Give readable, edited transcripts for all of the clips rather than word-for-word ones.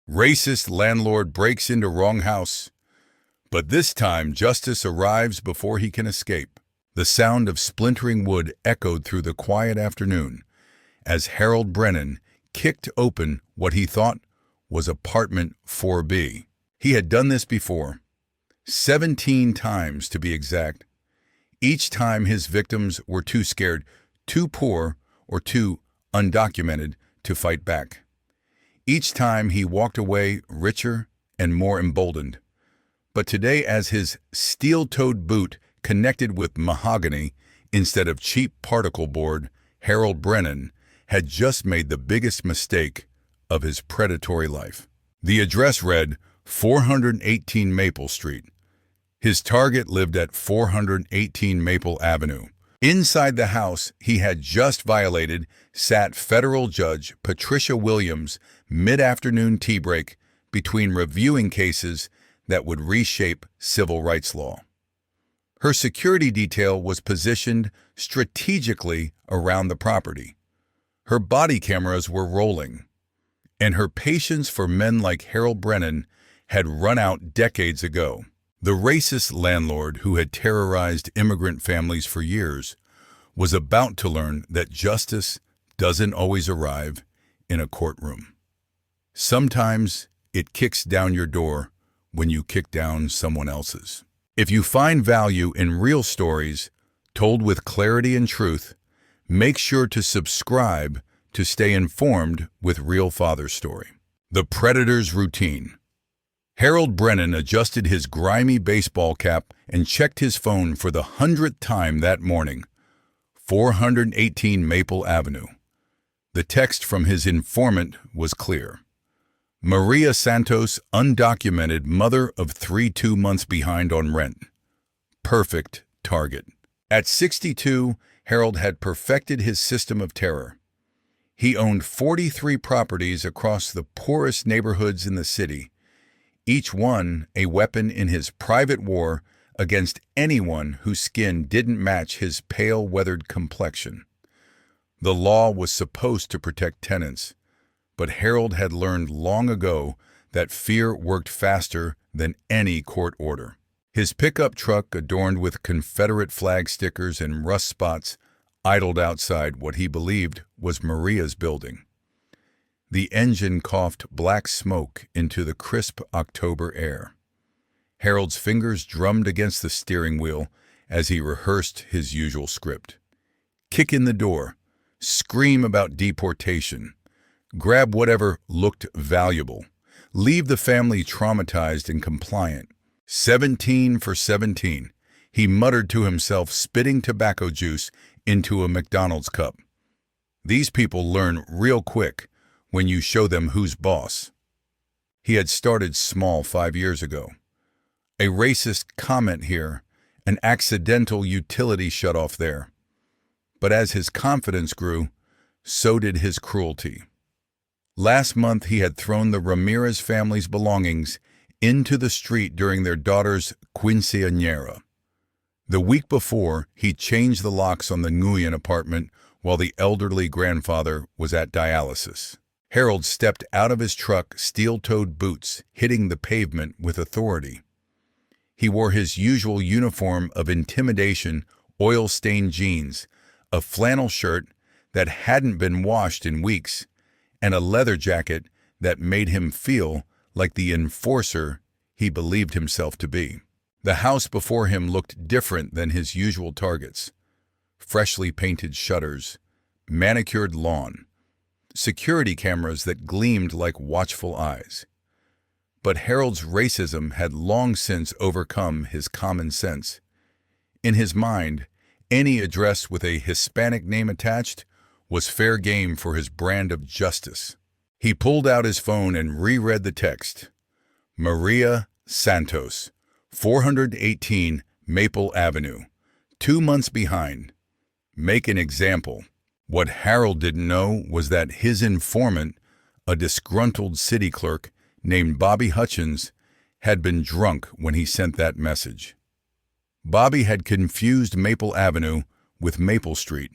Racist landlord breaks into wrong house. But this time, justice arrives before he can escape. The sound of splintering wood echoed through the quiet afternoon as Harold Brennan kicked open what he thought was apartment 4B. He had done this before, 17 times to be exact. Each time his victims were too scared, too poor, or too undocumented to fight back. Each time he walked away richer and more emboldened. But today, as his steel-toed boot connected with mahogany instead of cheap particle board, Harold Brennan had just made the biggest mistake of his predatory life. The address read 418 Maple Street. His target lived at 418 Maple Avenue. Inside the house he had just violated sat federal judge Patricia Williams' mid-afternoon tea break between reviewing cases that would reshape civil rights law. Her security detail was positioned strategically around the property. Her body cameras were rolling, and her patience for men like Harold Brennan had run out decades ago. The racist landlord who had terrorized immigrant families for years was about to learn that justice doesn't always arrive in a courtroom. Sometimes it kicks down your door when you kick down someone else's. If you find value in real stories told with clarity and truth, make sure to subscribe to stay informed with Real Father's Story. The Predator's Routine. Harold Brennan adjusted his grimy baseball cap and checked his phone for the 100th time that morning. 418 Maple Avenue. The text from his informant was clear. Maria Santos, undocumented, mother of 3 2 months behind on rent. Perfect target. At 62, Harold had perfected his system of terror. He owned 43 properties across the poorest neighborhoods in the city, each one a weapon in his private war against anyone whose skin didn't match his pale, weathered complexion. The law was supposed to protect tenants, but Harold had learned long ago that fear worked faster than any court order. His pickup truck, adorned with Confederate flag stickers and rust spots, idled outside what he believed was Maria's building. The engine coughed black smoke into the crisp October air. Harold's fingers drummed against the steering wheel as he rehearsed his usual script. Kick in the door, scream about deportation, grab whatever looked valuable, leave the family traumatized and compliant. 17 for 17, he muttered to himself, spitting tobacco juice into a McDonald's cup. These people learn real quick when you show them who's boss. He had started small 5 years ago. A racist comment here, an accidental utility shutoff there. But as his confidence grew, so did his cruelty. Last month he had thrown the Ramirez family's belongings into the street during their daughter's quinceañera. The week before, he changed the locks on the Nguyen apartment while the elderly grandfather was at dialysis. Harold stepped out of his truck, steel-toed boots hitting the pavement with authority. He wore his usual uniform of intimidation, oil-stained jeans, a flannel shirt that hadn't been washed in weeks, and a leather jacket that made him feel like the enforcer he believed himself to be. The house before him looked different than his usual targets. Freshly painted shutters, manicured lawn, security cameras that gleamed like watchful eyes. But Harold's racism had long since overcome his common sense. In his mind, any address with a Hispanic name attached was fair game for his brand of justice. He pulled out his phone and reread the text. Maria Santos, 418 Maple Avenue, 2 months behind. Make an example. What Harold didn't know was that his informant, a disgruntled city clerk named Bobby Hutchins, had been drunk when he sent that message. Bobby had confused Maple Avenue with Maple Street,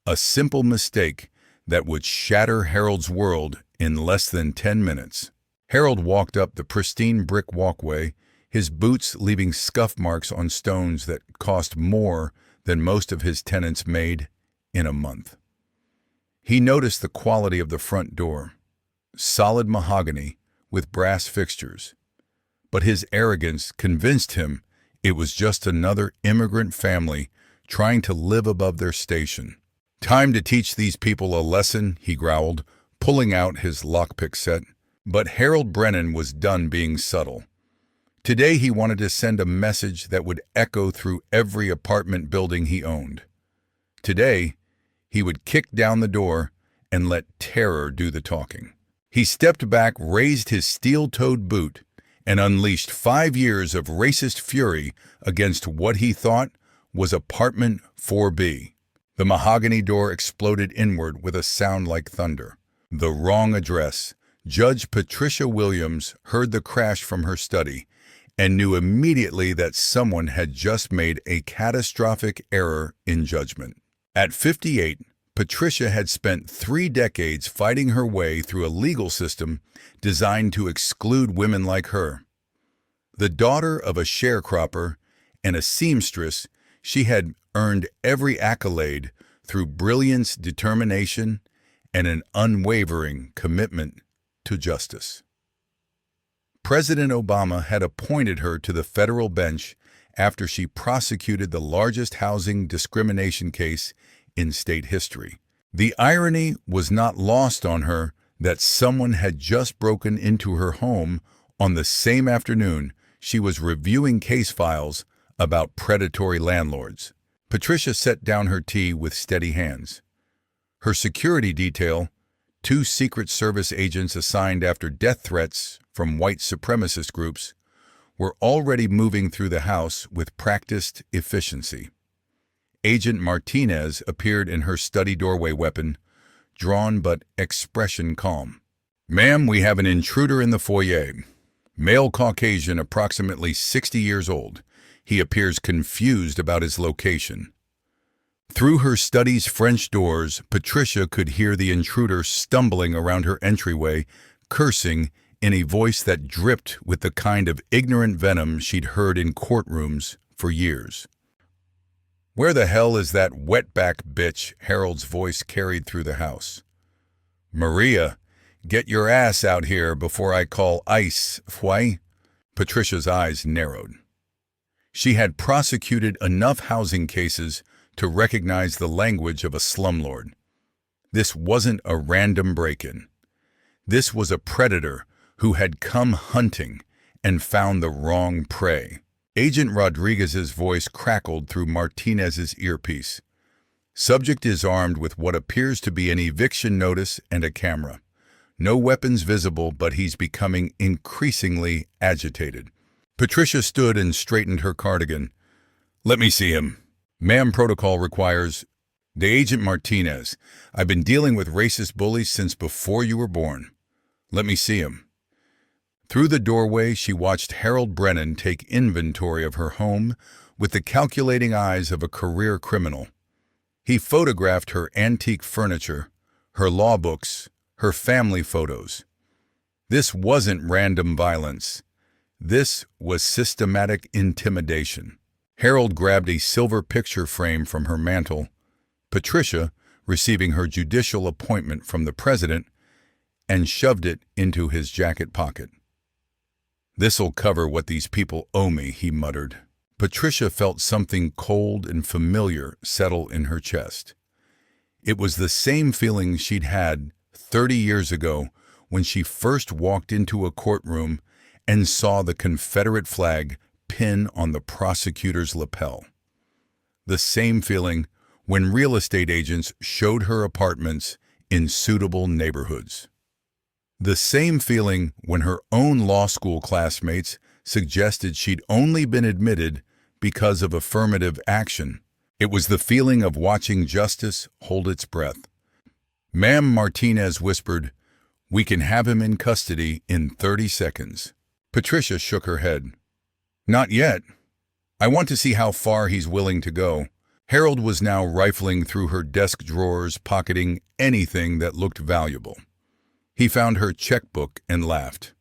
a simple mistake that would shatter Harold's world in less than 10 minutes. Harold walked up the pristine brick walkway, his boots leaving scuff marks on stones that cost more than most of his tenants made in a month. He noticed the quality of the front door, solid mahogany with brass fixtures, but his arrogance convinced him it was just another immigrant family trying to live above their station. "Time to teach these people a lesson," he growled, pulling out his lockpick set. But Harold Brennan was done being subtle. Today he wanted to send a message that would echo through every apartment building he owned. Today, he would kick down the door and let terror do the talking. He stepped back, raised his steel-toed boot, and unleashed 5 years of racist fury against what he thought was apartment 4B. The mahogany door exploded inward with a sound like thunder. The wrong address. Judge Patricia Williams heard the crash from her study and knew immediately that someone had just made a catastrophic error in judgment. At 58, Patricia had spent 3 decades fighting her way through a legal system designed to exclude women like her. The daughter of a sharecropper and a seamstress, she had earned every accolade through brilliance, determination, and an unwavering commitment to justice. President Obama had appointed her to the federal bench after she prosecuted the largest housing discrimination case in state history. The irony was not lost on her that someone had just broken into her home on the same afternoon she was reviewing case files about predatory landlords. Patricia set down her tea with steady hands. Her security detail, 2 Secret Service agents assigned after death threats from white supremacist groups, were already moving through the house with practiced efficiency. Agent Martinez appeared in her study doorway, weapon drawn but expression calm. "Ma'am, we have an intruder in the foyer. Male Caucasian, approximately 60 years old. He appears confused about his location." Through her study's French doors, Patricia could hear the intruder stumbling around her entryway, cursing in a voice that dripped with the kind of ignorant venom she'd heard in courtrooms for years. "Where the hell is that wetback bitch?" Harold's voice carried through the house. "Maria, get your ass out here before I call ICE, fwy?" Patricia's eyes narrowed. She had prosecuted enough housing cases to recognize the language of a slumlord. This wasn't a random break-in. This was a predator who had come hunting and found the wrong prey. Agent Rodriguez's voice crackled through Martinez's earpiece. "Subject is armed with what appears to be an eviction notice and a camera. No weapons visible, but he's becoming increasingly agitated." Patricia stood and straightened her cardigan. "Let me see him." "Ma'am, protocol requires—" "The Agent Martinez. I've been dealing with racist bullies since before you were born. Let me see him." Through the doorway, she watched Harold Brennan take inventory of her home with the calculating eyes of a career criminal. He photographed her antique furniture, her law books, her family photos. This wasn't random violence. This was systematic intimidation. Harold grabbed a silver picture frame from her mantel. Patricia, receiving her judicial appointment from the president, and shoved it into his jacket pocket. "This'll cover what these people owe me," he muttered. Patricia felt something cold and familiar settle in her chest. It was the same feeling she'd had 30 years ago when she first walked into a courtroom and saw the Confederate flag pin on the prosecutor's lapel. The same feeling when real estate agents showed her apartments in suitable neighborhoods. The same feeling when her own law school classmates suggested she'd only been admitted because of affirmative action. It was the feeling of watching justice hold its breath. "Ma'am," Martinez whispered, "we can have him in custody in 30 seconds. Patricia shook her head. "Not yet. I want to see how far he's willing to go." Harold was now rifling through her desk drawers, pocketing anything that looked valuable. He found her checkbook and laughed.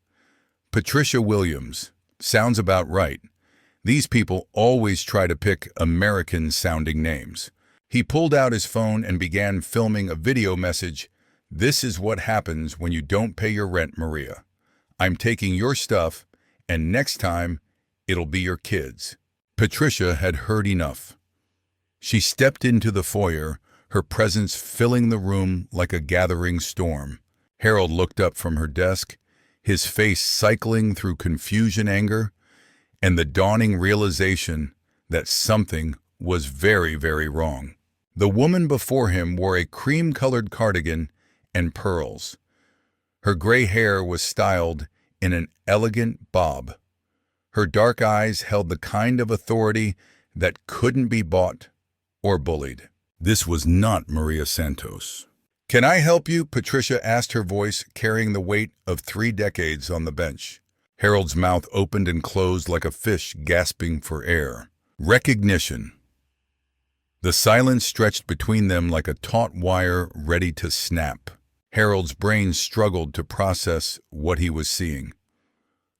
Patricia Williams. Sounds about right. These people always try to pick American-sounding names. He pulled out his phone and began filming a video message. This is what happens when you don't pay your rent, Maria. I'm taking your stuff, and next time, it'll be your kids. Patricia had heard enough. She stepped into the foyer, her presence filling the room like a gathering storm. Harold looked up from her desk, his face cycling through confusion, anger, and the dawning realization that something was very, very wrong. The woman before him wore a cream-colored cardigan and pearls. Her gray hair was styled in an elegant bob. Her dark eyes held the kind of authority that couldn't be bought or bullied. This was not Maria Santos. "Can I help you?" Patricia asked, her voice carrying the weight of 3 decades on the bench. Harold's mouth opened and closed like a fish gasping for air. Recognition. The silence stretched between them like a taut wire ready to snap. Harold's brain struggled to process what he was seeing.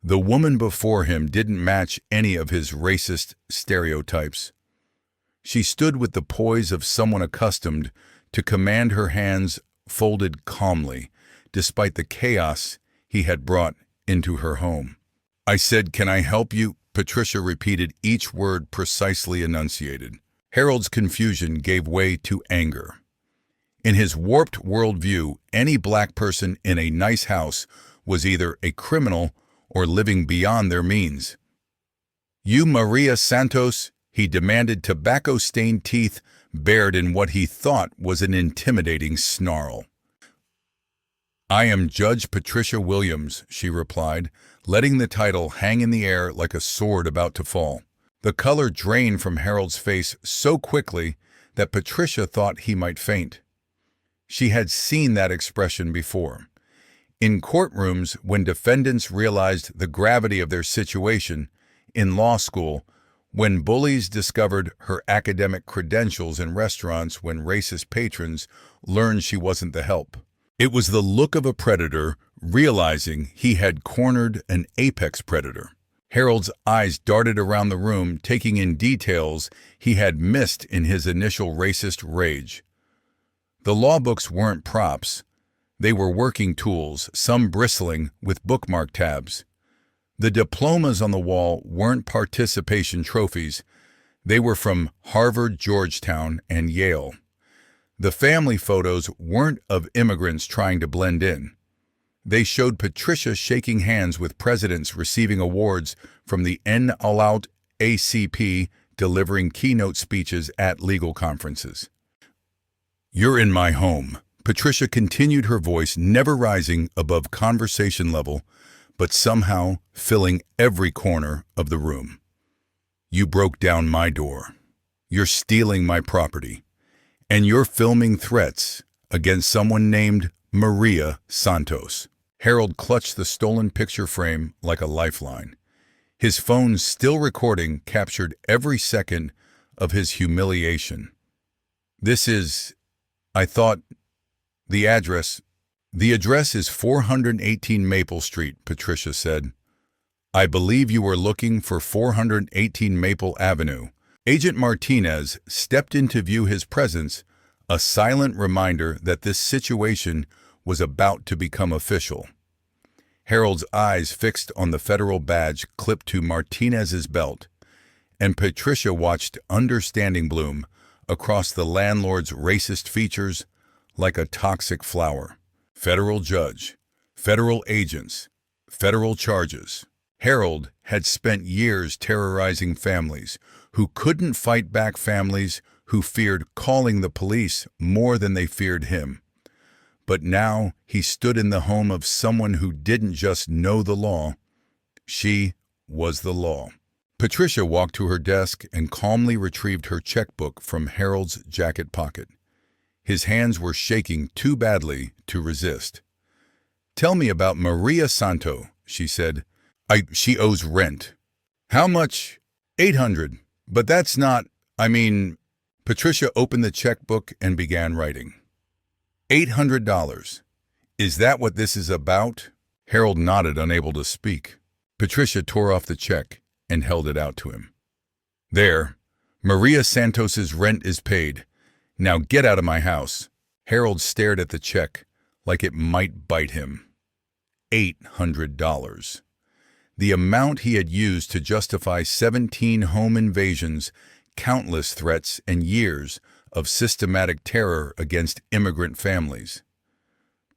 The woman before him didn't match any of his racist stereotypes. She stood with the poise of someone accustomed to command, her hands folded calmly, despite the chaos he had brought into her home. "I said, can I help you?" Patricia repeated each word precisely enunciated. Harold's confusion gave way to anger. In his warped worldview, any black person in a nice house was either a criminal or living beyond their means. "You Maria Santos?" he demanded, tobacco-stained teeth bared in what he thought was an intimidating snarl. "I am Judge Patricia Williams," she replied, letting the title hang in the air like a sword about to fall. The color drained from Harold's face so quickly that Patricia thought he might faint. She had seen that expression before. In courtrooms, when defendants realized the gravity of their situation, in law school, when bullies discovered her academic credentials, in restaurants when racist patrons learned she wasn't the help. It was the look of a predator realizing he had cornered an apex predator. Harold's eyes darted around the room, taking in details he had missed in his initial racist rage. The law books weren't props. They were working tools, some bristling with bookmark tabs. The diplomas on the wall weren't participation trophies. They were from Harvard, Georgetown, and Yale. The family photos weren't of immigrants trying to blend in. They showed Patricia shaking hands with presidents, receiving awards from the NAACP, delivering keynote speeches at legal conferences. "You're in my home," Patricia continued, her voice never rising above conversation level, but somehow filling every corner of the room. "You broke down my door. You're stealing my property. And you're filming threats against someone named Maria Santos." Harold clutched the stolen picture frame like a lifeline. His phone, still recording, captured every second of his humiliation. "This is, I thought, the address." "The address is 418 Maple Street," Patricia said. "I believe you were looking for 418 Maple Avenue." Agent Martinez stepped in to view his presence, a silent reminder that this situation was about to become official. Harold's eyes fixed on the federal badge clipped to Martinez's belt, and Patricia watched understanding bloom across the landlord's racist features like a toxic flower. Federal judge, federal agents, federal charges. Harold had spent years terrorizing families who couldn't fight back, families who feared calling the police more than they feared him. But now he stood in the home of someone who didn't just know the law. She was the law. Patricia walked to her desk and calmly retrieved her checkbook from Harold's jacket pocket. His hands were shaking too badly to resist. "Tell me about Maria Santo," she said. She owes rent." "How much?" "800. But that's not, Patricia opened the checkbook and began writing. $800. Is that what this is about?" Harold nodded, unable to speak. Patricia tore off the check and held it out to him. There, Maria Santos's rent is paid. Now get out of my house. Harold stared at the check like it might bite him. $800. The amount he had used to justify 17 home invasions, countless threats, and years of systematic terror against immigrant families.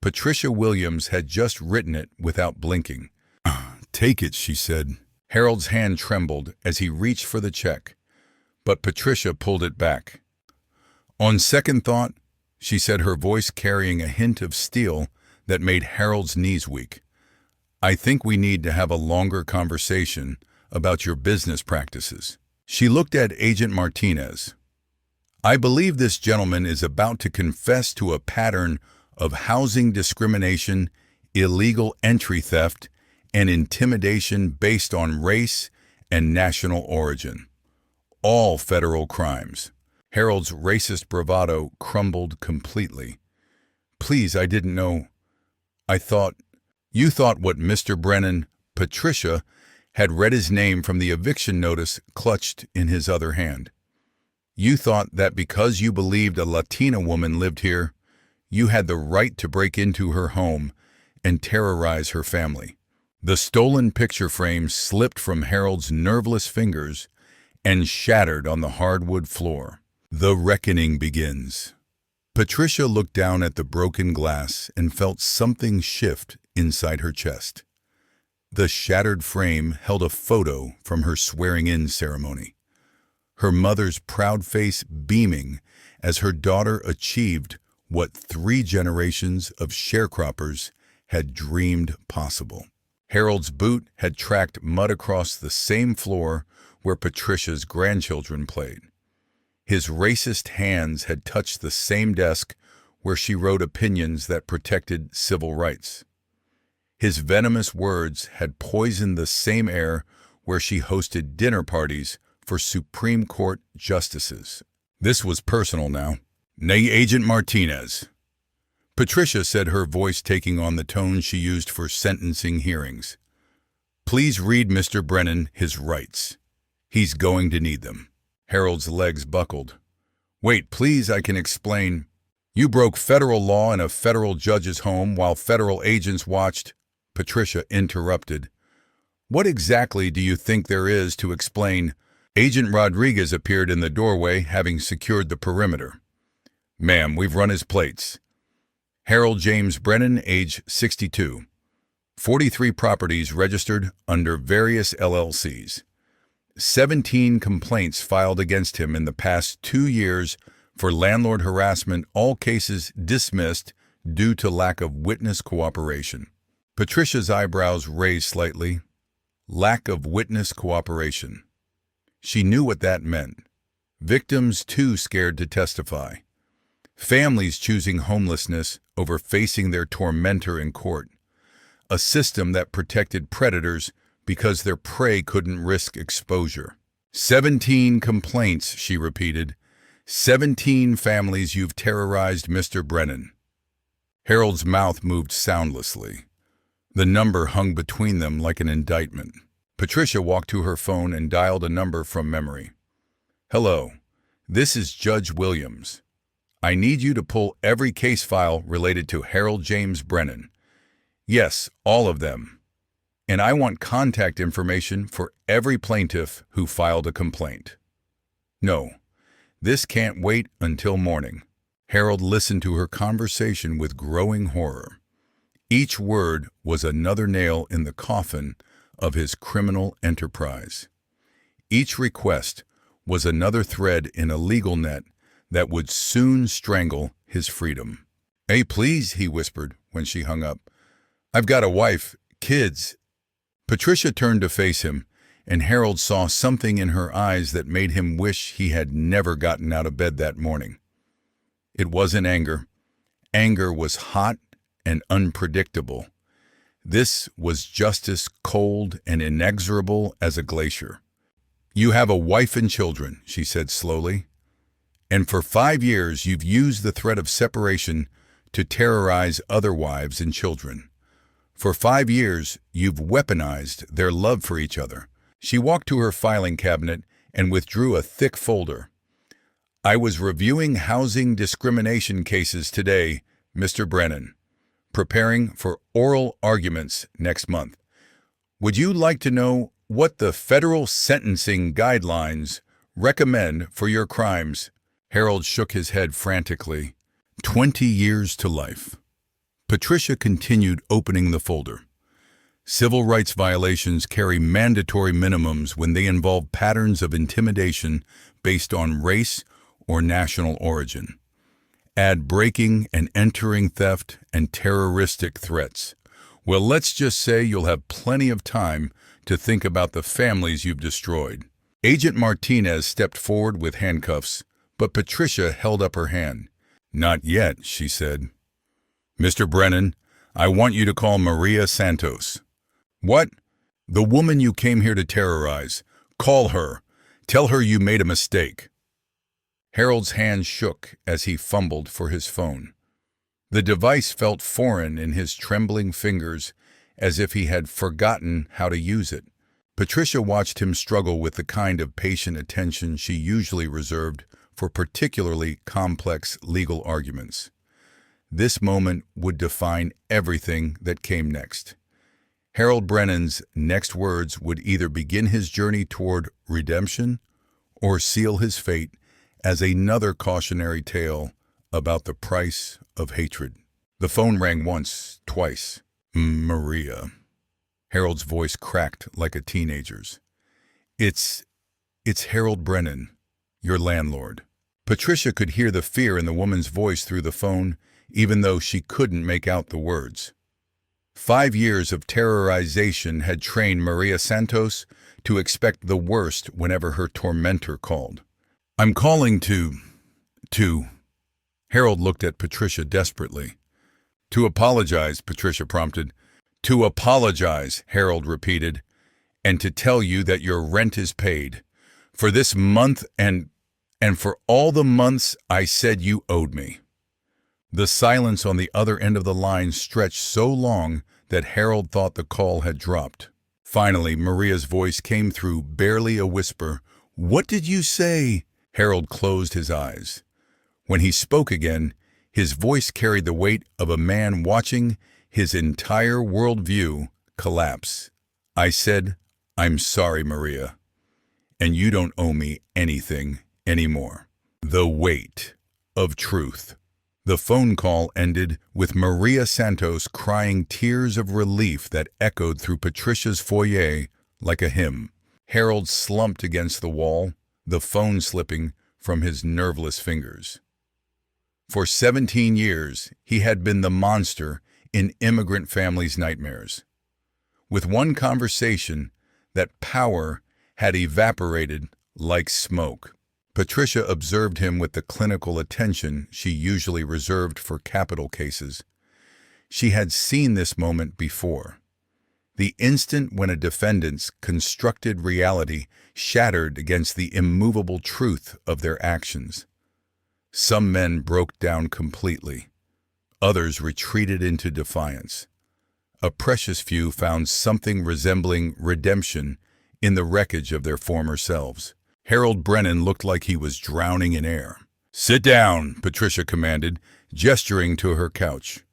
Patricia Williams had just written it without blinking. Take it, she said. Harold's hand trembled as he reached for the check, but Patricia pulled it back. On second thought, she said, her voice carrying a hint of steel that made Harold's knees weak, I think we need to have a longer conversation about your business practices. She looked at Agent Martinez. I believe this gentleman is about to confess to a pattern of housing discrimination, illegal entry theft, and intimidation based on race and national origin. All federal crimes. Harold's racist bravado crumbled completely. Please, I didn't know. You thought what Mr. Brennan, Patricia, had read his name from the eviction notice clutched in his other hand. You thought that because you believed a Latina woman lived here, you had the right to break into her home and terrorize her family. The stolen picture frame slipped from Harold's nerveless fingers and shattered on the hardwood floor. The reckoning begins. Patricia looked down at the broken glass and felt something shift inside her chest. The shattered frame held a photo from her swearing-in ceremony, her mother's proud face beaming as her daughter achieved what 3 generations of sharecroppers had dreamed possible. Harold's boot had tracked mud across the same floor where Patricia's grandchildren played. His racist hands had touched the same desk where she wrote opinions that protected civil rights. His venomous words had poisoned the same air where she hosted dinner parties for Supreme Court justices. This was personal now. Nay, Agent Martinez. Patricia said, her voice taking on the tone she used for sentencing hearings. Please read Mr. Brennan his rights. He's going to need them. Harold's legs buckled. Wait, please, I can explain. You broke federal law in a federal judge's home while federal agents watched. Patricia interrupted. What exactly do you think there is to explain? Agent Rodriguez appeared in the doorway, having secured the perimeter. Ma'am, we've run his plates. Harold James Brennan, age 62. 43 properties registered under various LLCs. 17 complaints filed against him in the past 2 years for landlord harassment, all cases dismissed due to lack of witness cooperation. Patricia's eyebrows raised slightly. Lack of witness cooperation. She knew what that meant. Victims too scared to testify. Families choosing homelessness over facing their tormentor in court. A system that protected predators because their prey couldn't risk exposure. 17 complaints, she repeated. 17 families you've terrorized, Mr. Brennan. Harold's mouth moved soundlessly. The number hung between them like an indictment. Patricia walked to her phone and dialed a number from memory. Hello, this is Judge Williams. I need you to pull every case file related to Harold James Brennan. Yes, all of them. And I want contact information for every plaintiff who filed a complaint. No, this can't wait until morning. Harold listened to her conversation with growing horror. Each word was another nail in the coffin of his criminal enterprise. Each request was another thread in a legal net that would soon strangle his freedom. Hey, please, he whispered when she hung up. I've got a wife, kids. Patricia turned to face him, and Harold saw something in her eyes that made him wish he had never gotten out of bed that morning. It wasn't anger. Anger was hot and unpredictable. This was justice, cold and inexorable as a glacier. You have a wife and children, she said slowly. And for 5 years you've used the threat of separation to terrorize other wives and children. For 5 years, you've weaponized their love for each other. She walked to her filing cabinet and withdrew a thick folder. I was reviewing housing discrimination cases today, Mr. Brennan, preparing for oral arguments next month. Would you like to know what the federal sentencing guidelines recommend for your crimes? Harold shook his head frantically. 20 years to life. Patricia continued opening the folder. Civil rights violations carry mandatory minimums when they involve patterns of intimidation based on race or national origin. Add breaking and entering theft and terroristic threats. Well, let's just say you'll have plenty of time to think about the families you've destroyed. Agent Martinez stepped forward with handcuffs, but Patricia held up her hand. Not yet, she said. Mr. Brennan, I want you to call Maria Santos. What? The woman you came here to terrorize. Call her. Tell her you made a mistake. Harold's hand shook as he fumbled for his phone. The device felt foreign in his trembling fingers, as if he had forgotten how to use it. Patricia watched him struggle with the kind of patient attention she usually reserved for particularly complex legal arguments. This moment would define everything that came next. Harold Brennan's next words would either begin his journey toward redemption or seal his fate as another cautionary tale about the price of hatred. The phone rang once, twice. Maria. Harold's voice cracked like a teenager's. It's Harold Brennan, your landlord. Patricia could hear the fear in the woman's voice through the phone, even though she couldn't make out the words. 5 years of terrorization had trained Maria Santos to expect the worst whenever her tormentor called. I'm calling to... Harold looked at Patricia desperately. To apologize, Patricia prompted. To apologize, Harold repeated, and to tell you that your rent is paid. For this month and for all the months I said you owed me. The silence on the other end of the line stretched so long that Harold thought the call had dropped. Finally, Maria's voice came through, barely a whisper. What did you say? Harold closed his eyes. When he spoke again, his voice carried the weight of a man watching his entire worldview collapse. I said, I'm sorry, Maria, and you don't owe me anything anymore. The weight of truth. The phone call ended with Maria Santos crying tears of relief that echoed through Patricia's foyer like a hymn. Harold slumped against the wall, the phone slipping from his nerveless fingers. For 17 years, he had been the monster in immigrant families' nightmares. With one conversation, that power had evaporated like smoke. Patricia observed him with the clinical attention she usually reserved for capital cases. She had seen this moment before. The instant when a defendant's constructed reality shattered against the immovable truth of their actions. Some men broke down completely. Others retreated into defiance. A precious few found something resembling redemption in the wreckage of their former selves. Harold Brennan looked like he was drowning in air. Sit down, Patricia commanded, gesturing to her couch.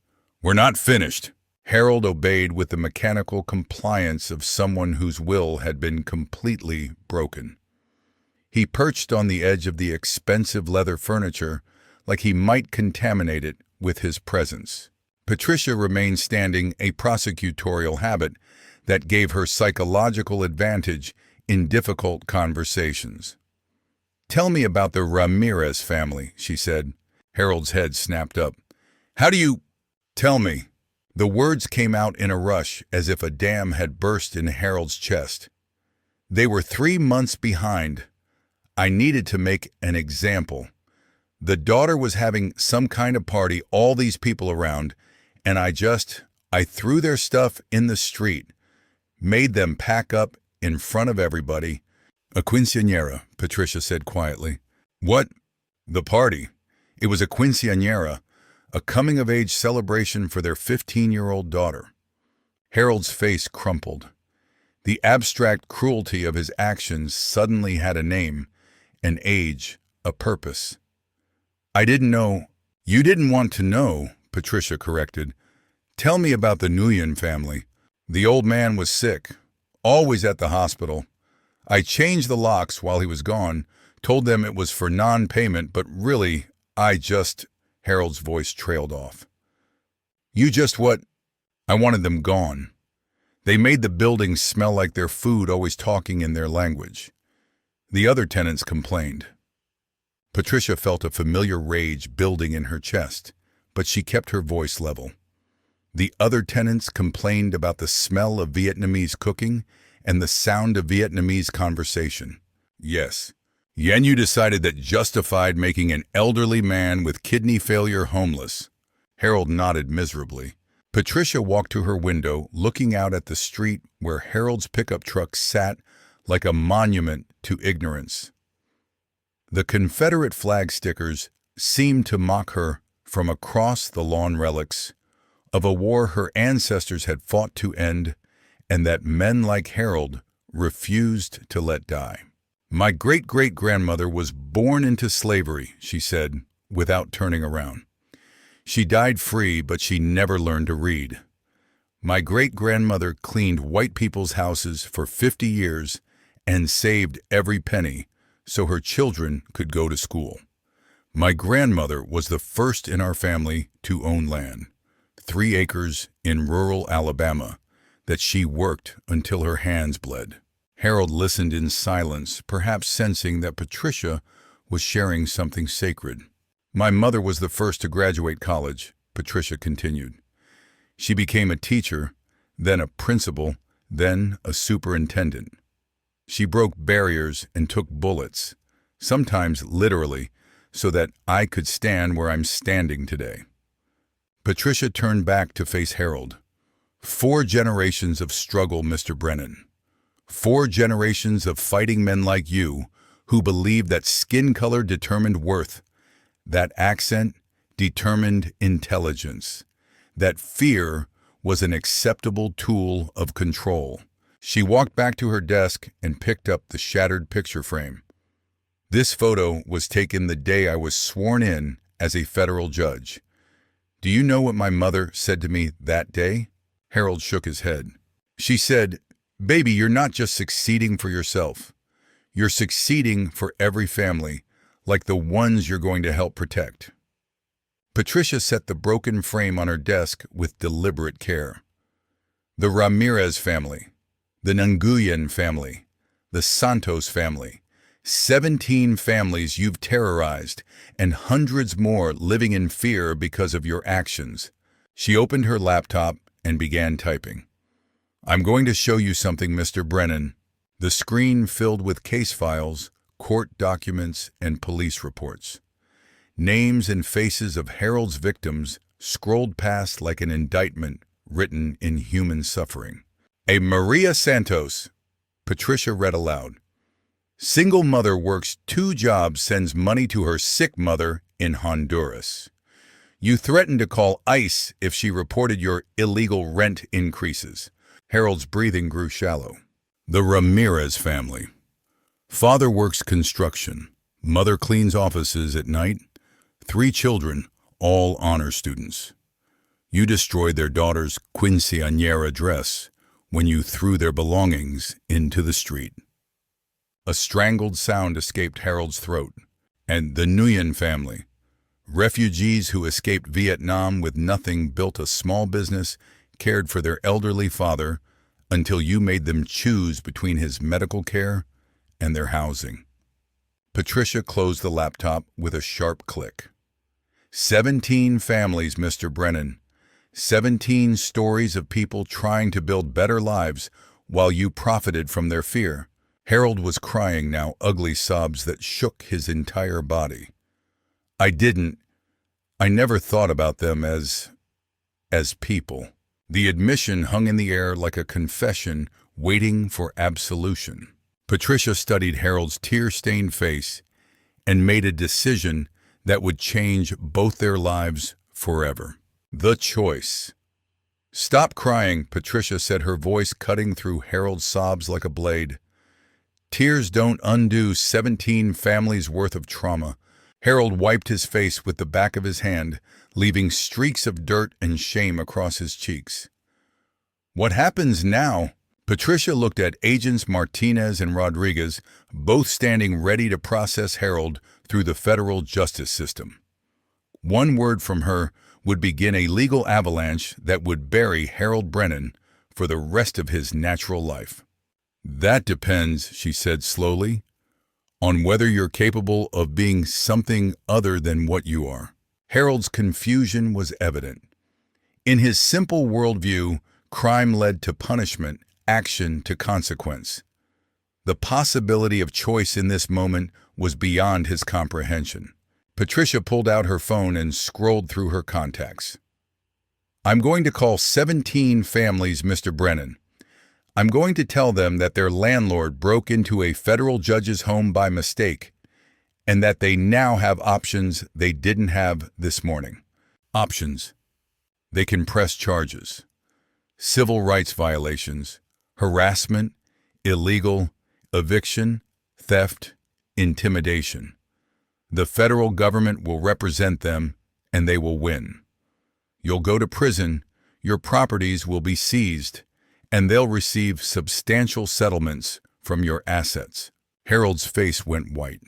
We're not finished. Harold obeyed with the mechanical compliance of someone whose will had been completely broken. He perched on the edge of the expensive leather furniture like he might contaminate it with his presence. Patricia remained standing, a prosecutorial habit that gave her psychological advantage in difficult conversations. Tell me about the Ramirez family, she said. Harold's head snapped up. How do you... Tell me. The words came out in a rush, as if a dam had burst in Harold's chest. They were 3 months behind. I needed to make an example. The daughter was having some kind of party, all these people around, and I threw their stuff in the street, made them pack up in front of everybody. A quinceañera, Patricia said quietly. What? The party. It was a quinceañera, a coming-of-age celebration for their 15-year-old daughter. Harold's face crumpled. The abstract cruelty of his actions suddenly had a name, an age, a purpose. I didn't know. You didn't want to know, Patricia corrected. Tell me about the Nguyen family. The old man was sick, always at the hospital. I changed the locks while he was gone, told them it was for non-payment, but really, Harold's voice trailed off. You just what? I wanted them gone. They made the building smell like their food, always talking in their language. The other tenants complained. Patricia felt a familiar rage building in her chest, but she kept her voice level. The other tenants complained about the smell of Vietnamese cooking and the sound of Vietnamese conversation. Yes, Yen Yu decided that justified making an elderly man with kidney failure homeless. Harold nodded miserably. Patricia walked to her window, looking out at the street where Harold's pickup truck sat like a monument to ignorance. The Confederate flag stickers seemed to mock her from across the lawn, relics of a war her ancestors had fought to end and that men like Harold refused to let die. My great-great-grandmother was born into slavery, she said, without turning around. She died free, but she never learned to read. My great-grandmother cleaned white people's houses for 50 years and saved every penny so her children could go to school. My grandmother was the first in our family to own land, 3 acres in rural Alabama, that she worked until her hands bled. Harold listened in silence, perhaps sensing that Patricia was sharing something sacred. My mother was the first to graduate college, Patricia continued. She became a teacher, then a principal, then a superintendent. She broke barriers and took bullets, sometimes literally, so that I could stand where I'm standing today. Patricia turned back to face Harold. 4 generations of struggle, Mr. Brennan. 4 generations of fighting men like you who believed that skin color determined worth, that accent determined intelligence, that fear was an acceptable tool of control. She walked back to her desk and picked up the shattered picture frame. This photo was taken the day I was sworn in as a federal judge. Do you know what my mother said to me that day? Harold shook his head. She said, "Baby, you're not just succeeding for yourself. You're succeeding for every family, like the ones you're going to help protect." Patricia set the broken frame on her desk with deliberate care. The Ramirez family, the Nguyen family, the Santos family, 17 families you've terrorized, and hundreds more living in fear because of your actions. She opened her laptop and began typing. I'm going to show you something, Mr. Brennan. The screen filled with case files, court documents, and police reports. Names and faces of Harold's victims scrolled past like an indictment written in human suffering. A Maria Santos, Patricia read aloud. Single mother works 2 jobs, sends money to her sick mother in Honduras. You threatened to call ICE if she reported your illegal rent increases. Harold's breathing grew shallow. The Ramirez family. Father works construction. Mother cleans offices at night. 3 children, all honor students. You destroyed their daughter's quinceañera dress when you threw their belongings into the street. A strangled sound escaped Harold's throat. And the Nguyen family. Refugees who escaped Vietnam with nothing built a small business, cared for their elderly father, until you made them choose between his medical care and their housing. Patricia closed the laptop with a sharp click. 17 families, Mr. Brennan. 17 stories of people trying to build better lives while you profited from their fear. Harold was crying now, ugly sobs that shook his entire body. I never thought about them as people. The admission hung in the air like a confession waiting for absolution. Patricia studied Harold's tear-stained face and made a decision that would change both their lives forever. The choice. Stop crying, Patricia said, her voice cutting through Harold's sobs like a blade. Tears don't undo 17 families' worth of trauma. Harold wiped his face with the back of his hand, leaving streaks of dirt and shame across his cheeks. What happens now? Patricia looked at Agents Martinez and Rodriguez, both standing ready to process Harold through the federal justice system. One word from her would begin a legal avalanche that would bury Harold Brennan for the rest of his natural life. That depends, she said slowly, on whether you're capable of being something other than what you are. Harold's confusion was evident. In his simple worldview, crime led to punishment, action to consequence. The possibility of choice in this moment was beyond his comprehension. Patricia pulled out her phone and scrolled through her contacts. I'm going to call 17 families, Mr. Brennan. I'm going to tell them that their landlord broke into a federal judge's home by mistake, and that they now have options they didn't have this morning. Options. They can press charges. Civil rights violations, harassment, illegal, eviction, theft, intimidation. The federal government will represent them, and they will win. You'll go to prison, your properties will be seized, and they'll receive substantial settlements from your assets. Harold's face went white.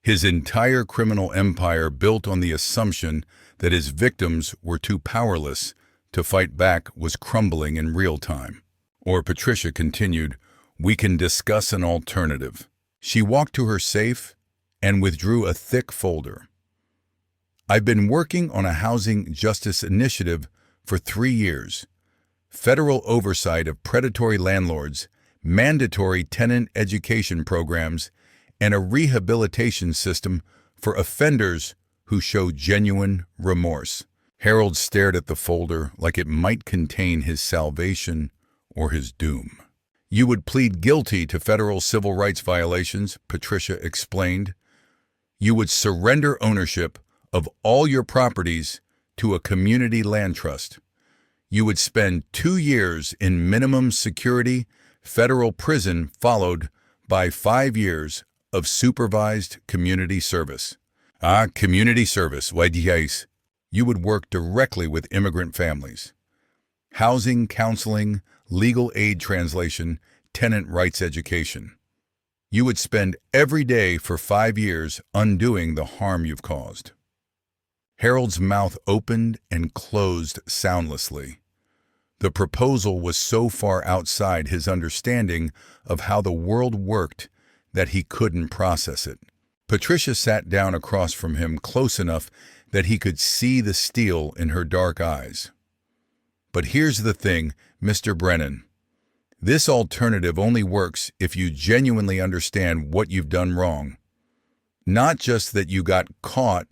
His entire criminal empire built on the assumption that his victims were too powerless to fight back was crumbling in real time. Or Patricia continued, we can discuss an alternative. She walked to her safe and withdrew a thick folder. I've been working on a housing justice initiative for 3 years. Federal oversight of predatory landlords, mandatory tenant education programs, and a rehabilitation system for offenders who show genuine remorse. Harold stared at the folder like it might contain his salvation or his doom. You would plead guilty to federal civil rights violations, Patricia explained. You would surrender ownership of all your properties to a community land trust. You would spend 2 years in minimum security federal prison, followed by 5 years of supervised community service. Community service, YDAs. You would work directly with immigrant families. Housing, counseling, legal aid translation, tenant rights education. You would spend every day for 5 years undoing the harm you've caused. Harold's mouth opened and closed soundlessly. The proposal was so far outside his understanding of how the world worked that he couldn't process it. Patricia sat down across from him, close enough that he could see the steel in her dark eyes. But here's the thing, Mr. Brennan. This alternative only works if you genuinely understand what you've done wrong. Not just that you got caught,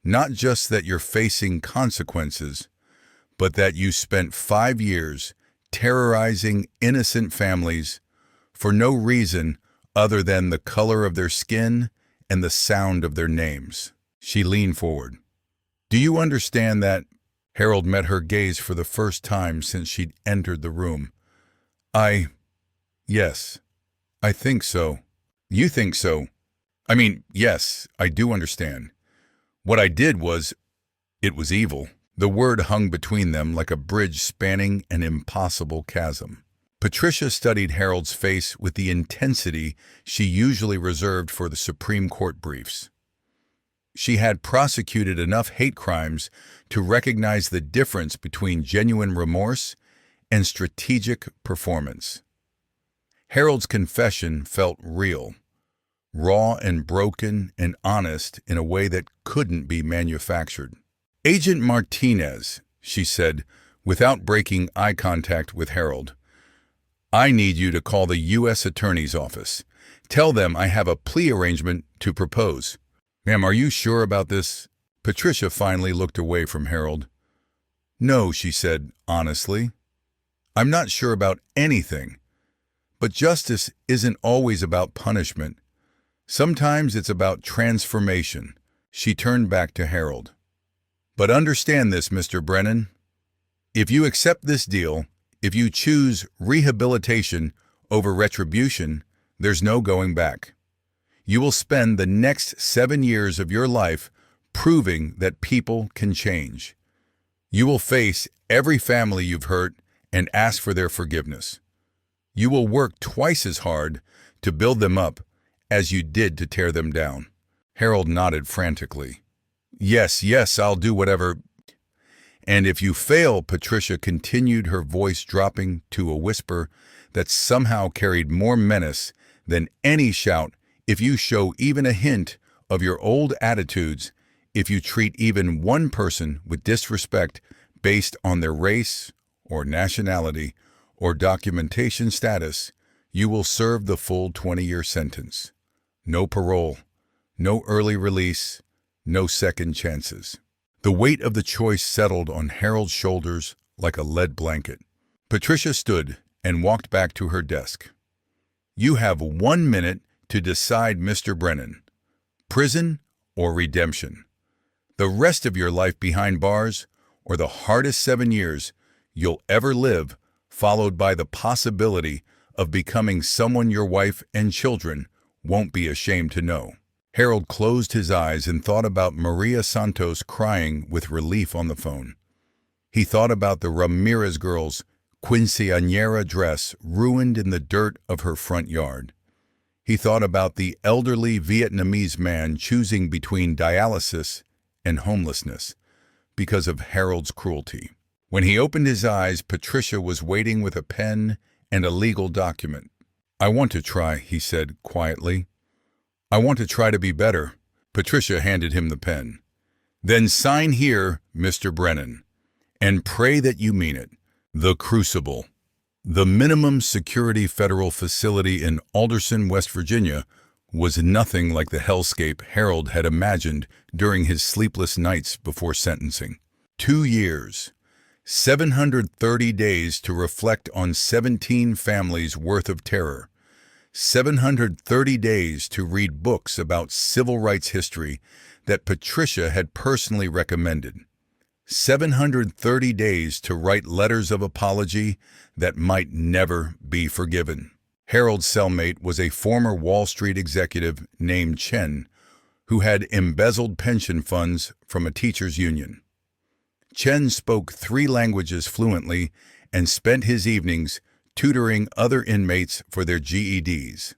not just that you're facing consequences, but that you spent 5 years terrorizing innocent families for no reason other than the color of their skin and the sound of their names. She leaned forward. Do you understand that? Harold met her gaze for the first time since she'd entered the room. Yes, I think so. You think so? Yes, I do understand. What I did was, it was evil. The word hung between them like a bridge spanning an impossible chasm. Patricia studied Harold's face with the intensity she usually reserved for the Supreme Court briefs. She had prosecuted enough hate crimes to recognize the difference between genuine remorse and strategic performance. Harold's confession felt real, raw and broken and honest in a way that couldn't be manufactured. Agent Martinez, she said, without breaking eye contact with Harold, I need you to call the U.S. Attorney's Office. Tell them I have a plea arrangement to propose. Ma'am, are you sure about this? Patricia finally looked away from Harold. No, she said honestly. I'm not sure about anything. But justice isn't always about punishment. Sometimes it's about transformation. She turned back to Harold. But understand this, Mr. Brennan. If you accept this deal, if you choose rehabilitation over retribution, there's no going back. You will spend the next 7 years of your life proving that people can change. You will face every family you've hurt and ask for their forgiveness. You will work twice as hard to build them up as you did to tear them down. Harold nodded frantically. Yes, yes, I'll do whatever. And if you fail, Patricia continued, her voice dropping to a whisper that somehow carried more menace than any shout, if you show even a hint of your old attitudes, if you treat even one person with disrespect based on their race or nationality or documentation status, you will serve the full 20-year sentence. No parole, no early release, no second chances. The weight of the choice settled on Harold's shoulders like a lead blanket. Patricia stood and walked back to her desk. You have 1 minute to decide, Mr. Brennan. Prison or redemption. The rest of your life behind bars, or the hardest 7 years you'll ever live, followed by the possibility of becoming someone your wife and children won't be ashamed to know. Harold closed his eyes and thought about Maria Santos crying with relief on the phone. He thought about the Ramirez girl's quinceañera dress ruined in the dirt of her front yard. He thought about the elderly Vietnamese man choosing between dialysis and homelessness because of Harold's cruelty. When he opened his eyes, Patricia was waiting with a pen and a legal document. I want to try, he said quietly. I want to try to be better. Patricia handed him the pen. Then sign here, Mr. Brennan, and pray that you mean it. The Crucible. The minimum security federal facility in Alderson, West Virginia, was nothing like the hellscape Harold had imagined during his sleepless nights before sentencing. 2 years, 730 days to reflect on 17 families' worth of terror, 730 days to read books about civil rights history that Patricia had personally recommended, 730 days to write letters of apology that might never be forgiven. Harold's cellmate was a former Wall Street executive named Chen, who had embezzled pension funds from a teachers' union. Chen spoke 3 languages fluently and spent his evenings tutoring other inmates for their GEDs.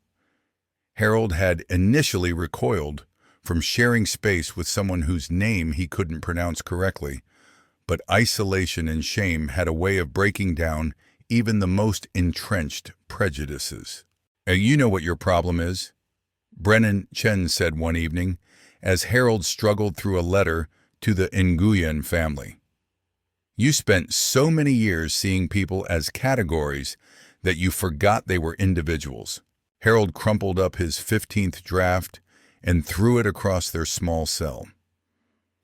Harold had initially recoiled from sharing space with someone whose name he couldn't pronounce correctly, but isolation and shame had a way of breaking down even the most entrenched prejudices. You know what your problem is, Brennan, Chen said one evening, as Harold struggled through a letter to the Nguyen family. You spent so many years seeing people as categories that you forgot they were individuals. Harold crumpled up his 15th draft and threw it across their small cell.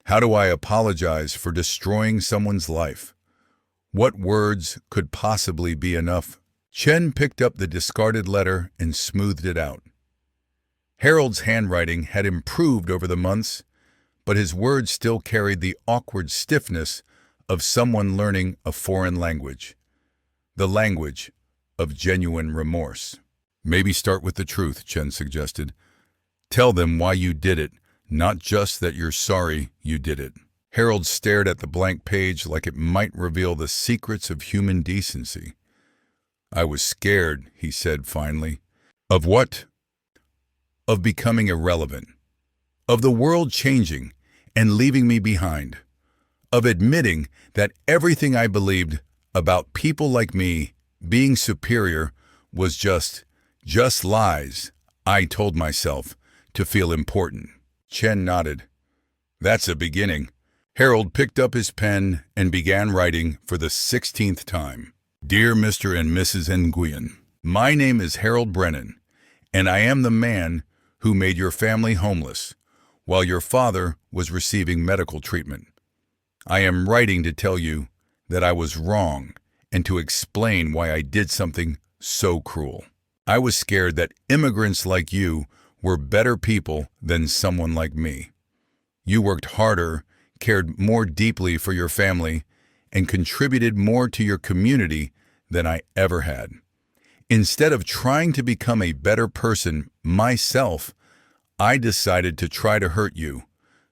How do I apologize for destroying someone's life? What words could possibly be enough? Chen picked up the discarded letter and smoothed it out. Harold's handwriting had improved over the months, but his words still carried the awkward stiffness of someone learning a foreign language, the language of genuine remorse. Maybe start with the truth, Chen suggested. Tell them why you did it, not just that you're sorry you did it. Harold stared at the blank page like it might reveal the secrets of human decency. I was scared, he said finally. Of what? Of becoming irrelevant. Of the world changing and leaving me behind. Of admitting that everything I believed about people like me being superior was just lies I told myself to feel important. Chen nodded. That's a beginning. Harold picked up his pen and began writing for the 16th time. Dear Mr. and Mrs. Nguyen, my name is Harold Brennan, and I am the man who made your family homeless while your father was receiving medical treatment. I am writing to tell you that I was wrong and to explain why I did something so cruel. I was scared that immigrants like you were better people than someone like me. You worked harder, cared more deeply for your family, and contributed more to your community than I ever had. Instead of trying to become a better person myself, I decided to try to hurt you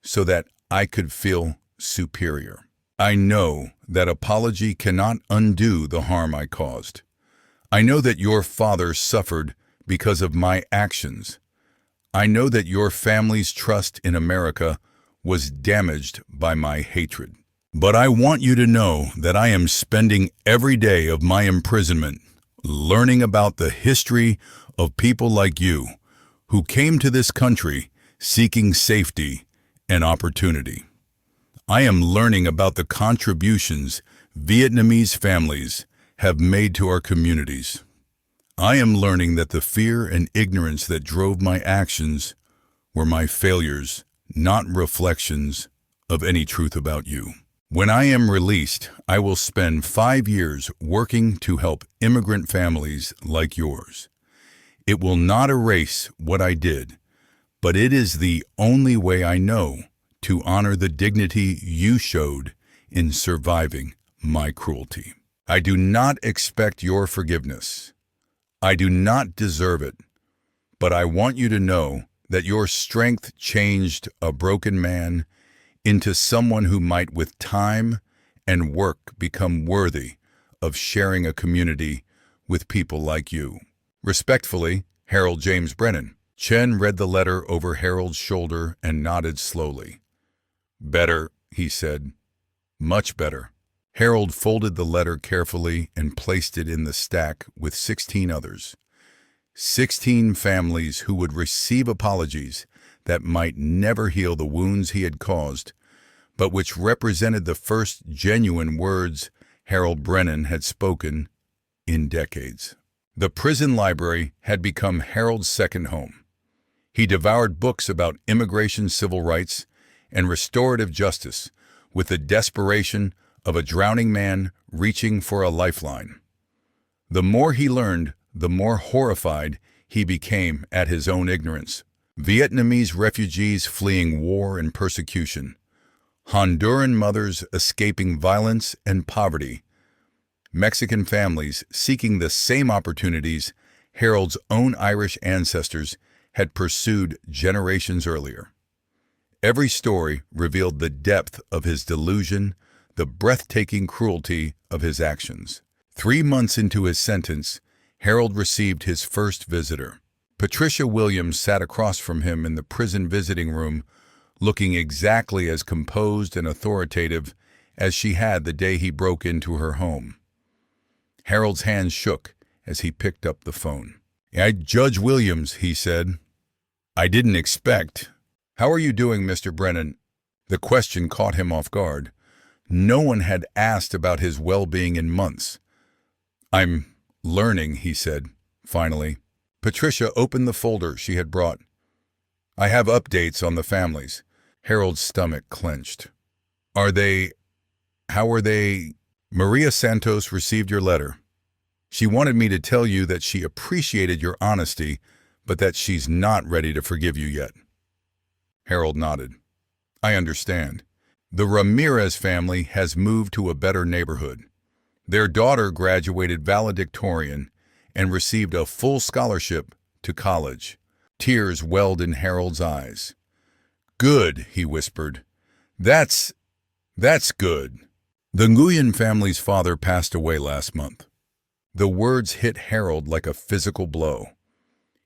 so that I could feel superior. I know that apology cannot undo the harm I caused. I know that your father suffered because of my actions. I know that your family's trust in America was damaged by my hatred. But I want you to know that I am spending every day of my imprisonment learning about the history of people like you who came to this country seeking safety and opportunity. I am learning about the contributions Vietnamese families have made to our communities. I am learning that the fear and ignorance that drove my actions were my failures, not reflections of any truth about you. When I am released, I will spend 5 years working to help immigrant families like yours. It will not erase what I did, but it is the only way I know to honor the dignity you showed in surviving my cruelty. I do not expect your forgiveness. I do not deserve it, but I want you to know that your strength changed a broken man into someone who might with time and work become worthy of sharing a community with people like you. Respectfully, Harold James Brennan. Chen read the letter over Harold's shoulder and nodded slowly. Better, he said. Much better. Harold folded the letter carefully and placed it in the stack with 16 others. 16 families who would receive apologies that might never heal the wounds he had caused, but which represented the first genuine words Harold Brennan had spoken in decades. The prison library had become Harold's second home. He devoured books about immigration, civil rights, and restorative justice with the desperation of a drowning man reaching for a lifeline. The more he learned, the more horrified he became at his own ignorance. Vietnamese refugees fleeing war and persecution, Honduran mothers escaping violence and poverty, Mexican families seeking the same opportunities Harold's own Irish ancestors had pursued generations earlier. Every story revealed the depth of his delusion, the breathtaking cruelty of his actions. 3 months into his sentence, Harold received his first visitor. Patricia Williams sat across from him in the prison visiting room, looking exactly as composed and authoritative as she had the day he broke into her home. Harold's hands shook as he picked up the phone. Judge Williams, he said. I didn't expect. How are you doing, Mr. Brennan? The question caught him off guard. No one had asked about his well-being in months. I'm learning, he said, finally. Patricia opened the folder she had brought. I have updates on the families. Harold's stomach clenched. How are they? Maria Santos received your letter. She wanted me to tell you that she appreciated your honesty, but that she's not ready to forgive you yet. Harold nodded. I understand. The Ramirez family has moved to a better neighborhood. Their daughter graduated valedictorian and received a full scholarship to college. Tears welled in Harold's eyes. Good, he whispered. That's good. The Nguyen family's father passed away last month. The words hit Harold like a physical blow.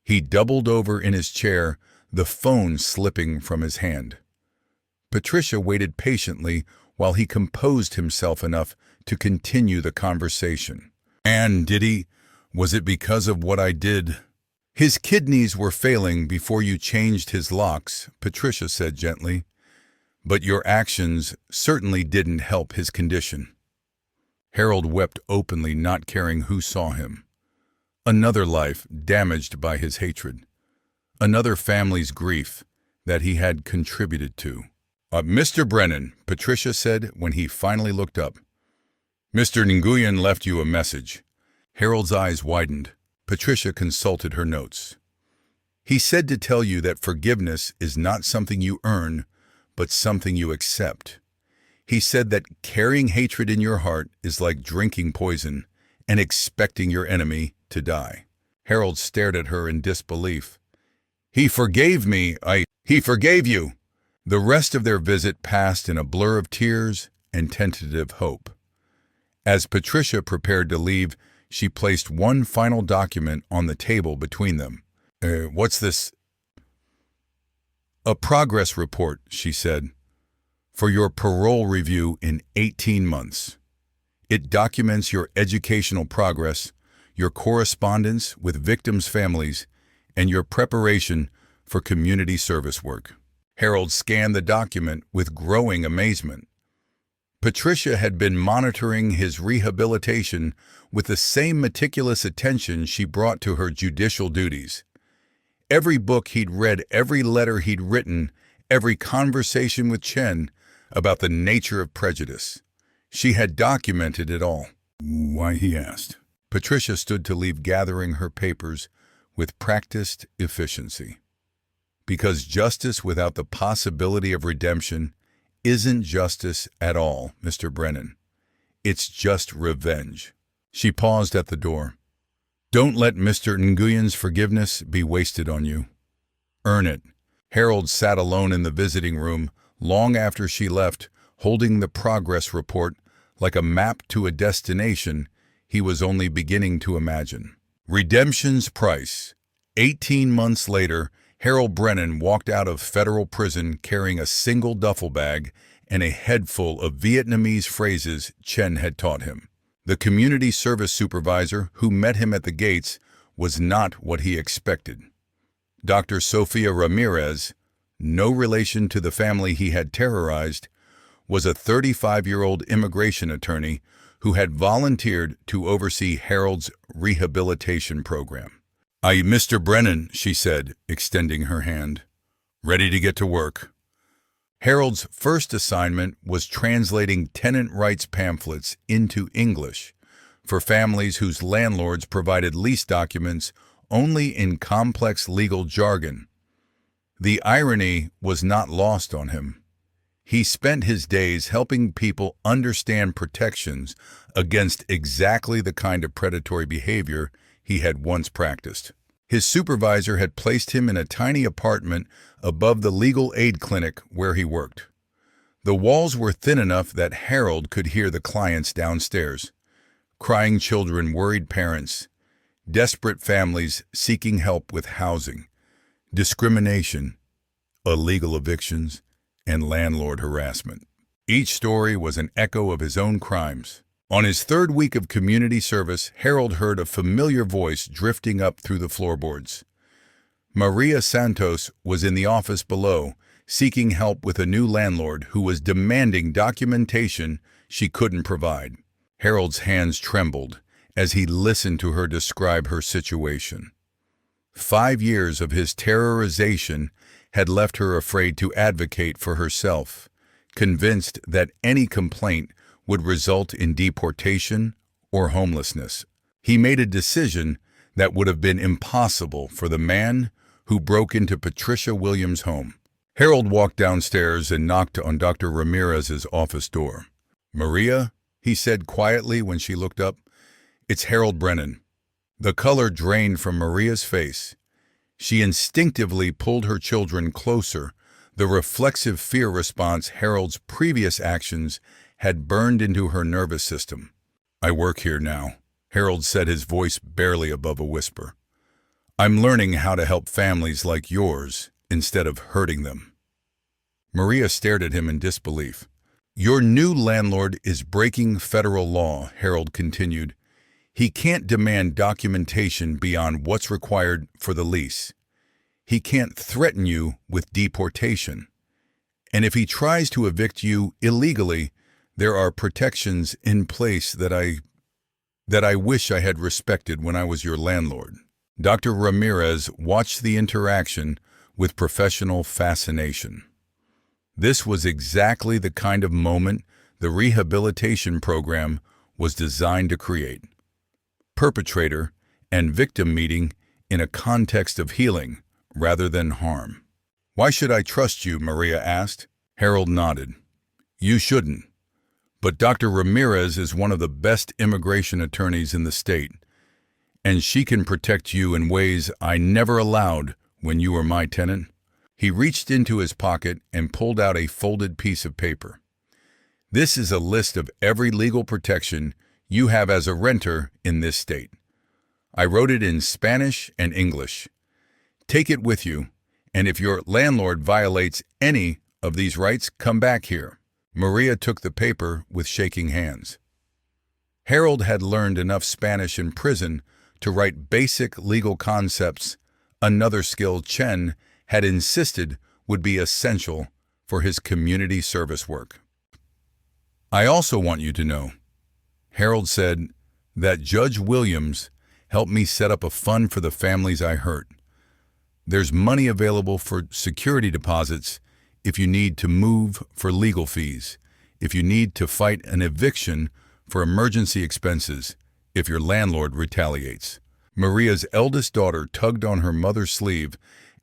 He doubled over in his chair, the phone slipping from his hand. Patricia waited patiently while he composed himself enough to continue the conversation. And was it because of what I did? His kidneys were failing before you changed his locks, Patricia said gently. But your actions certainly didn't help his condition. Harold wept openly, not caring who saw him. Another life damaged by his hatred. Another family's grief that he had contributed to. Mr. Brennan, Patricia said when he finally looked up. Mr. Nguyen left you a message. Harold's eyes widened. Patricia consulted her notes. He said to tell you that forgiveness is not something you earn, but something you accept. He said that carrying hatred in your heart is like drinking poison and expecting your enemy to die. Harold stared at her in disbelief. He forgave me. He forgave you. The rest of their visit passed in a blur of tears and tentative hope. As Patricia prepared to leave, she placed one final document on the table between them. What's this? A progress report, she said, for your parole review in 18 months. It documents your educational progress, your correspondence with victims' families, and your preparation for community service work. Harold scanned the document with growing amazement. Patricia had been monitoring his rehabilitation with the same meticulous attention she brought to her judicial duties. Every book he'd read, every letter he'd written, every conversation with Chen about the nature of prejudice. She had documented it all. Why, he asked. Patricia stood to leave, gathering her papers with practiced efficiency. Because justice without the possibility of redemption isn't justice at all, Mr. Brennan. It's just revenge. She paused at the door. Don't let Mr. Nguyen's forgiveness be wasted on you. Earn it. Harold sat alone in the visiting room long after she left, holding the progress report like a map to a destination he was only beginning to imagine. Redemption's price. 18 months later, Harold Brennan walked out of federal prison carrying a single duffel bag and a head full of Vietnamese phrases Chen had taught him. The community service supervisor who met him at the gates was not what he expected. Dr. Sofia Ramirez, no relation to the family he had terrorized, was a 35-year-old immigration attorney who had volunteered to oversee Harold's rehabilitation program. Mr. Brennan, she said, extending her hand. Ready to get to work. Harold's first assignment was translating tenant rights pamphlets into English for families whose landlords provided lease documents only in complex legal jargon. The irony was not lost on him. He spent his days helping people understand protections against exactly the kind of predatory behavior he had once practiced. His supervisor had placed him in a tiny apartment above the legal aid clinic where he worked. The walls were thin enough that Harold could hear the clients downstairs. Crying children, worried parents, desperate families seeking help with housing, discrimination, illegal evictions, and landlord harassment. Each story was an echo of his own crimes. On his third week of community service, Harold heard a familiar voice drifting up through the floorboards. Maria Santos was in the office below, seeking help with a new landlord who was demanding documentation she couldn't provide. Harold's hands trembled as he listened to her describe her situation. 5 years of his terrorization had left her afraid to advocate for herself, convinced that any complaint would result in deportation or homelessness. He made a decision that would have been impossible for the man who broke into Patricia Williams' home. Harold walked downstairs and knocked on Dr. Ramirez's office door. "Maria," he said quietly when she looked up. "It's Harold Brennan." The color drained from Maria's face. She instinctively pulled her children closer, the reflexive fear response Harold's previous actions had burned into her nervous system. "I work here now," Harold said, his voice barely above a whisper. "I'm learning how to help families like yours instead of hurting them." Maria stared at him in disbelief. "Your new landlord is breaking federal law," Harold continued. "He can't demand documentation beyond what's required for the lease. He can't threaten you with deportation. And if he tries to evict you illegally, there are protections in place that I wish I had respected when I was your landlord." Dr. Ramirez watched the interaction with professional fascination. This was exactly the kind of moment the rehabilitation program was designed to create. Perpetrator and victim meeting in a context of healing rather than harm. "Why should I trust you?" Maria asked. Harold nodded. "You shouldn't. But Dr. Ramirez is one of the best immigration attorneys in the state, and she can protect you in ways I never allowed when you were my tenant." He reached into his pocket and pulled out a folded piece of paper. "This is a list of every legal protection you have as a renter in this state. I wrote it in Spanish and English. Take it with you, and if your landlord violates any of these rights, come back here." Maria took the paper with shaking hands. Harold had learned enough Spanish in prison to write basic legal concepts, another skill Chen had insisted would be essential for his community service work. "I also want you to know," Harold said, "that Judge Williams helped me set up a fund for the families I hurt. There's money available for security deposits if you need to move for legal fees, if you need to fight an eviction for emergency expenses, if your landlord retaliates." Maria's eldest daughter tugged on her mother's sleeve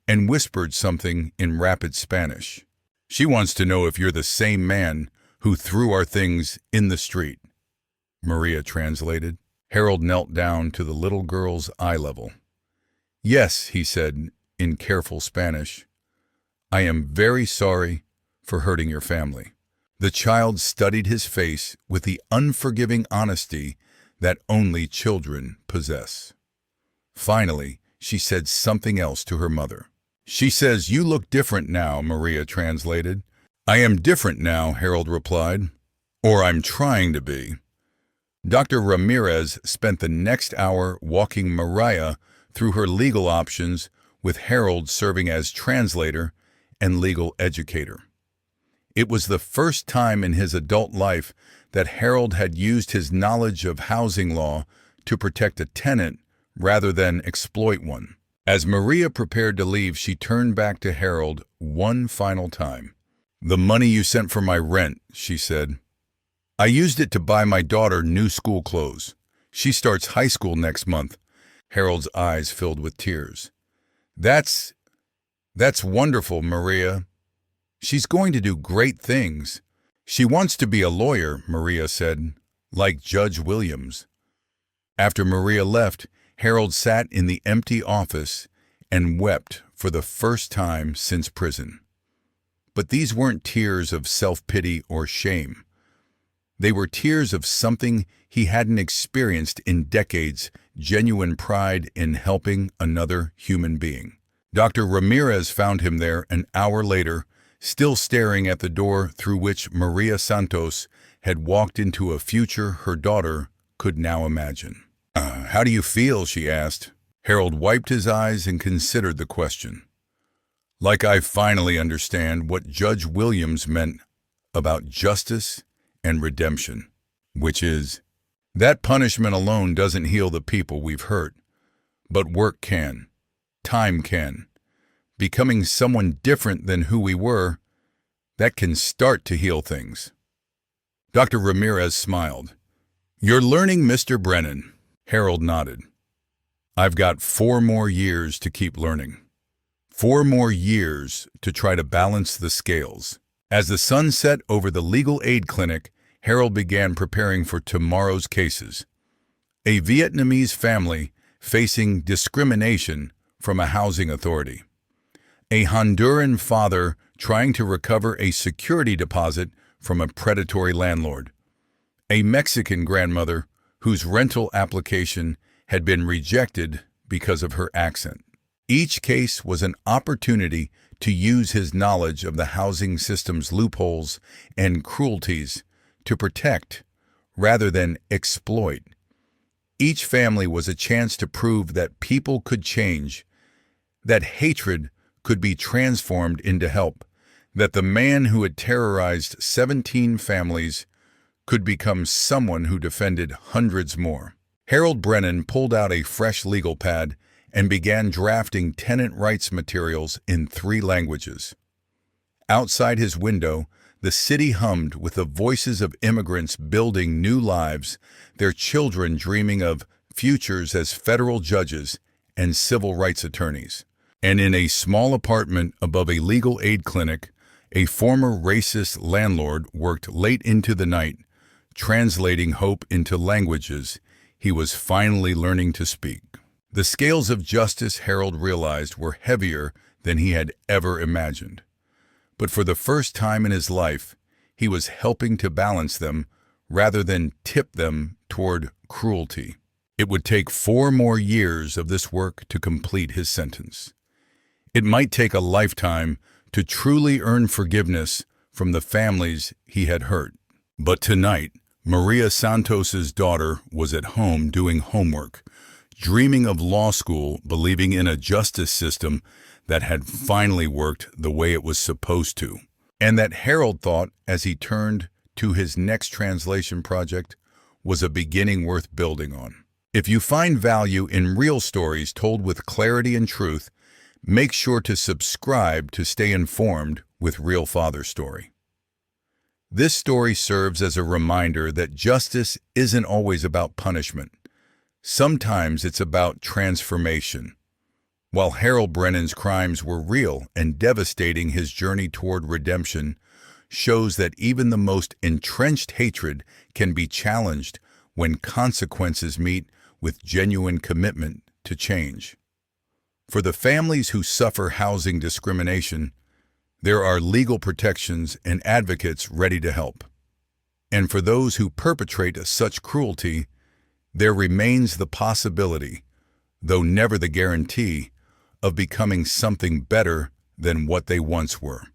and whispered something in rapid Spanish. "She wants to know if you're the same man who threw our things in the street," Maria translated. Harold knelt down to the little girl's eye level. "Yes," he said in careful Spanish. "I am very sorry for hurting your family." The child studied his face with the unforgiving honesty that only children possess. Finally, she said something else to her mother. "She says you look different now," Maria translated. "I am different now," Harold replied. "Or I'm trying to be." Dr. Ramirez spent the next hour walking Maria through her legal options, with Harold serving as translator and legal educator. It was the first time in his adult life that Harold had used his knowledge of housing law to protect a tenant rather than exploit one. As Maria prepared to leave, she turned back to Harold one final time. "The money you sent for my rent," she said. "I used it to buy my daughter new school clothes. She starts high school next month." Harold's eyes filled with tears. That's wonderful, Maria. She's going to do great things. She wants to be a lawyer," Maria said, "like Judge Williams." After Maria left, Harold sat in the empty office and wept for the first time since prison. But these weren't tears of self-pity or shame. They were tears of something he hadn't experienced in decades, genuine pride in helping another human being. Dr. Ramirez found him there an hour later, still staring at the door through which Maria Santos had walked into a future her daughter could now imagine. How do you feel?" she asked. Harold wiped his eyes and considered the question. "Like I finally understand what Judge Williams meant about justice and redemption, which is, that punishment alone doesn't heal the people we've hurt, but work can, time can. Becoming someone different than who we were, that can start to heal things." Dr. Ramirez smiled. "You're learning, Mr. Brennan." Harold nodded. "I've got 4 more years to keep learning. 4 more years to try to balance the scales." As the sun set over the legal aid clinic, Harold began preparing for tomorrow's cases. A Vietnamese family facing discrimination from a housing authority. A Honduran father trying to recover a security deposit from a predatory landlord. A Mexican grandmother whose rental application had been rejected because of her accent. Each case was an opportunity to use his knowledge of the housing system's loopholes and cruelties to protect rather than exploit. Each family was a chance to prove that people could change, that hatred could be transformed into help, that the man who had terrorized 17 families could become someone who defended hundreds more. Harold Brennan pulled out a fresh legal pad and began drafting tenant rights materials in 3 languages. Outside his window, the city hummed with the voices of immigrants building new lives, their children dreaming of futures as federal judges and civil rights attorneys. And in a small apartment above a legal aid clinic, a former racist landlord worked late into the night, translating hope into languages he was finally learning to speak. The scales of justice, Harold realized, were heavier than he had ever imagined. But for the first time in his life, he was helping to balance them rather than tip them toward cruelty. It would take 4 more years of this work to complete his sentence. It might take a lifetime to truly earn forgiveness from the families he had hurt. But tonight, Maria Santos's daughter was at home doing homework, dreaming of law school, believing in a justice system that had finally worked the way it was supposed to, and that Harold thought, as he turned to his next translation project, was a beginning worth building on. If you find value in real stories told with clarity and truth, make sure to subscribe to stay informed with Real Father Story. This story serves as a reminder that justice isn't always about punishment. Sometimes it's about transformation. While Harold Brennan's crimes were real and devastating, his journey toward redemption shows that even the most entrenched hatred can be challenged when consequences meet with genuine commitment to change. For the families who suffer housing discrimination, there are legal protections and advocates ready to help. And for those who perpetrate such cruelty, there remains the possibility, though never the guarantee, of becoming something better than what they once were.